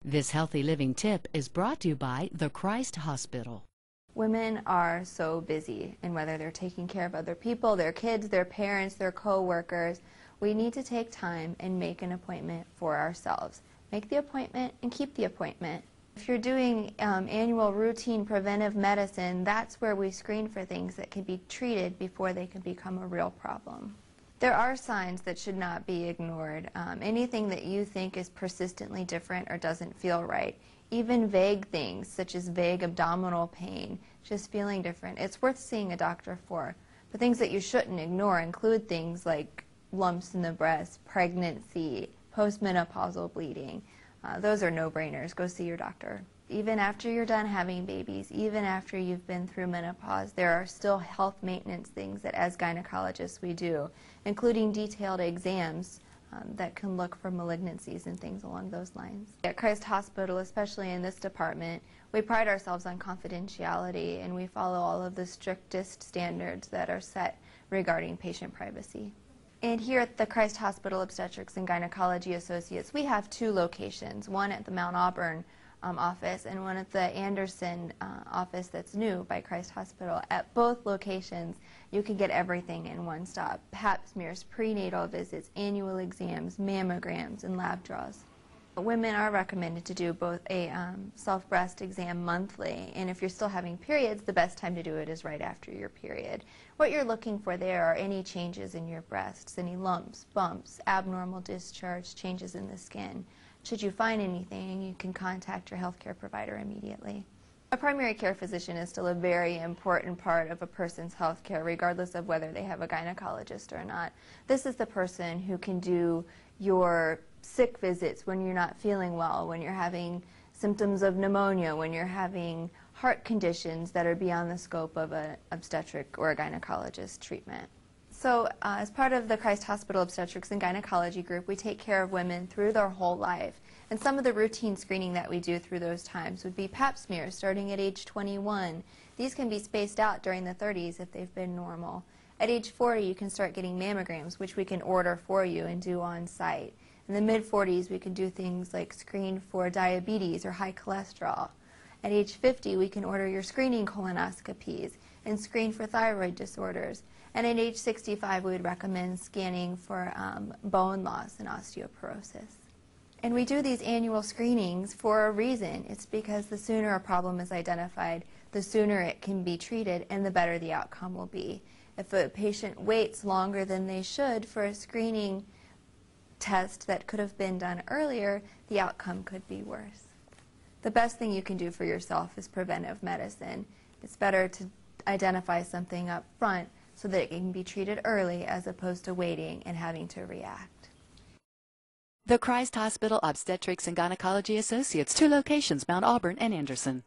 This healthy living tip is brought to you by the Christ Hospital. Women are so busy, and whether they're taking care of other people, their kids, their parents, their co-workers, we need to take time and make an appointment for ourselves. Make the appointment and keep the appointment. If you're doing annual routine preventive medicine, that's where we screen for things that can be treated before they can become a real problem. There are signs that should not be ignored. Anything that you think is persistently different or doesn't feel right, even vague things such as vague abdominal pain, just feeling different, it's worth seeing a doctor for. But things that you shouldn't ignore include things like lumps in the breast, pregnancy, postmenopausal bleeding. Those are no-brainers. Go see your doctor. Even after you're done having babies, even after you've been through menopause, there are still health maintenance things that as gynecologists we do, including detailed exams that can look for malignancies and things along those lines. At Christ Hospital, especially in this department, we pride ourselves on confidentiality, and we follow all of the strictest standards that are set regarding patient privacy. And here at the Christ Hospital Obstetrics and Gynecology Associates, we have two locations, one at the Mount Auburn office and one at the Anderson office that's new by Christ Hospital. At both locations, you can get everything in one stop: pap smears, prenatal visits, annual exams, mammograms, and lab draws. Women are recommended to do both a self-breast exam monthly, and if you're still having periods, the best time to do it is right after your period. What you're looking for there are any changes in your breasts, any lumps, bumps, abnormal discharge, changes in the skin. Should you find anything, you can contact your healthcare provider immediately. A primary care physician is still a very important part of a person's health care, regardless of whether they have a gynecologist or not. This is the person who can do your sick visits when you're not feeling well, when you're having symptoms of pneumonia, when you're having heart conditions that are beyond the scope of an obstetric or a gynecologist treatment. So as part of the Christ Hospital Obstetrics and Gynecology group, we take care of women through their whole life. And some of the routine screening that we do through those times would be pap smears starting at age 21. These can be spaced out during the 30s if they've been normal. At age 40, you can start getting mammograms, which we can order for you and do on site. In the mid-40s, we can do things like screen for diabetes or high cholesterol. At age 50, we can order your screening colonoscopies and screen for thyroid disorders. And at age 65, we would recommend scanning for bone loss and osteoporosis. And we do these annual screenings for a reason. It's because the sooner a problem is identified, the sooner it can be treated, and the better the outcome will be. If a patient waits longer than they should for a screening test that could have been done earlier, the outcome could be worse. The best thing you can do for yourself is preventive medicine. It's better to identify something up front so that it can be treated early as opposed to waiting and having to react. The Christ Hospital Obstetrics and Gynecology Associates, 2 locations, Mount Auburn and Anderson.